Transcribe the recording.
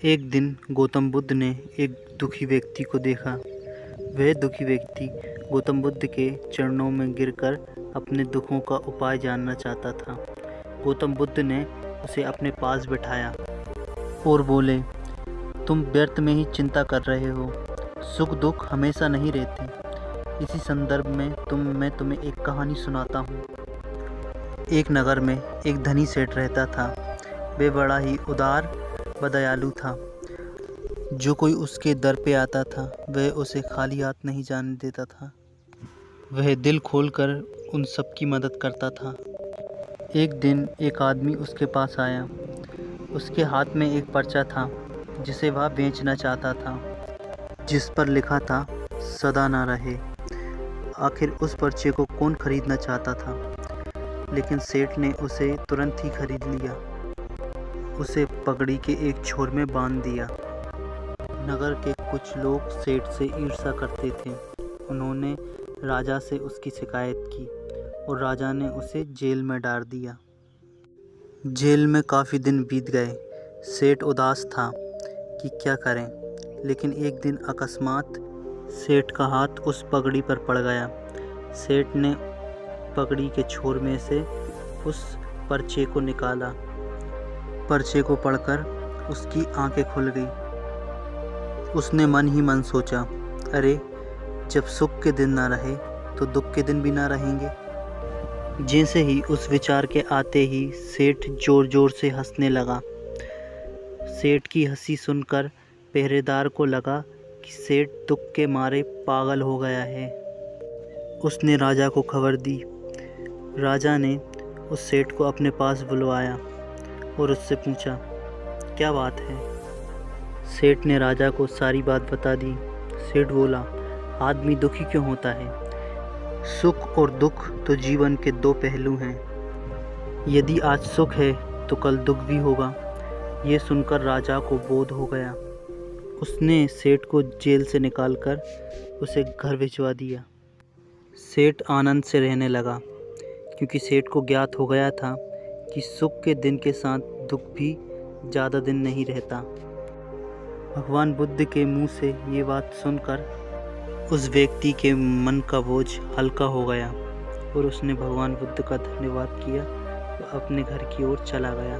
एक दिन गौतम बुद्ध ने एक दुखी व्यक्ति को देखा। वह दुखी व्यक्ति गौतम बुद्ध के चरणों में गिरकर अपने दुखों का उपाय जानना चाहता था। गौतम बुद्ध ने उसे अपने पास बिठाया और बोले, तुम व्यर्थ में ही चिंता कर रहे हो। सुख दुख हमेशा नहीं रहते। इसी संदर्भ में मैं तुम्हें एक कहानी सुनाता हूँ। एक नगर में एक धनी सेठ रहता था। वह बड़ा ही उदार व दयालु था। जो कोई उसके दर पे आता था वह उसे खाली हाथ नहीं जाने देता था। वह दिल खोलकर उन सब की मदद करता था। एक दिन एक आदमी उसके पास आया। उसके हाथ में एक पर्चा था जिसे वह बेचना चाहता था, जिस पर लिखा था सदा ना रहे। आखिर उस पर्चे को कौन खरीदना चाहता था, लेकिन सेठ ने उसे तुरंत ही खरीद लिया। उसे पगड़ी के एक छोर में बांध दिया। नगर के कुछ लोग सेठ से ईर्ष्या करते थे। उन्होंने राजा से उसकी शिकायत की और राजा ने उसे जेल में डाल दिया। जेल में काफ़ी दिन बीत गए। सेठ उदास था कि क्या करें, लेकिन एक दिन अकस्मात सेठ का हाथ उस पगड़ी पर पड़ गया। सेठ ने पगड़ी के छोर में से उस पर्चे को निकाला। पर्चे को पढ़कर उसकी आंखें खुल गई। उसने मन ही मन सोचा, अरे जब सुख के दिन ना रहे तो दुख के दिन भी ना रहेंगे। जैसे ही उस विचार के आते ही सेठ जोर जोर से हंसने लगा। सेठ की हंसी सुनकर पहरेदार को लगा कि सेठ दुख के मारे पागल हो गया है। उसने राजा को खबर दी। राजा ने उस सेठ को अपने पास बुलवाया और उससे पूछा, क्या बात है। सेठ ने राजा को सारी बात बता दी। सेठ बोला, आदमी दुखी क्यों होता है? सुख और दुख तो जीवन के दो पहलू हैं। यदि आज सुख है तो कल दुख भी होगा। ये सुनकर राजा को बोध हो गया। उसने सेठ को जेल से निकालकर उसे घर भिजवा दिया। सेठ आनंद से रहने लगा, क्योंकि सेठ को ज्ञात हो गया था कि सुख के दिन के साथ दुख भी ज़्यादा दिन नहीं रहता। भगवान बुद्ध के मुंह से ये बात सुनकर उस व्यक्ति के मन का बोझ हल्का हो गया और उसने भगवान बुद्ध का धन्यवाद किया और अपने घर की ओर चला गया।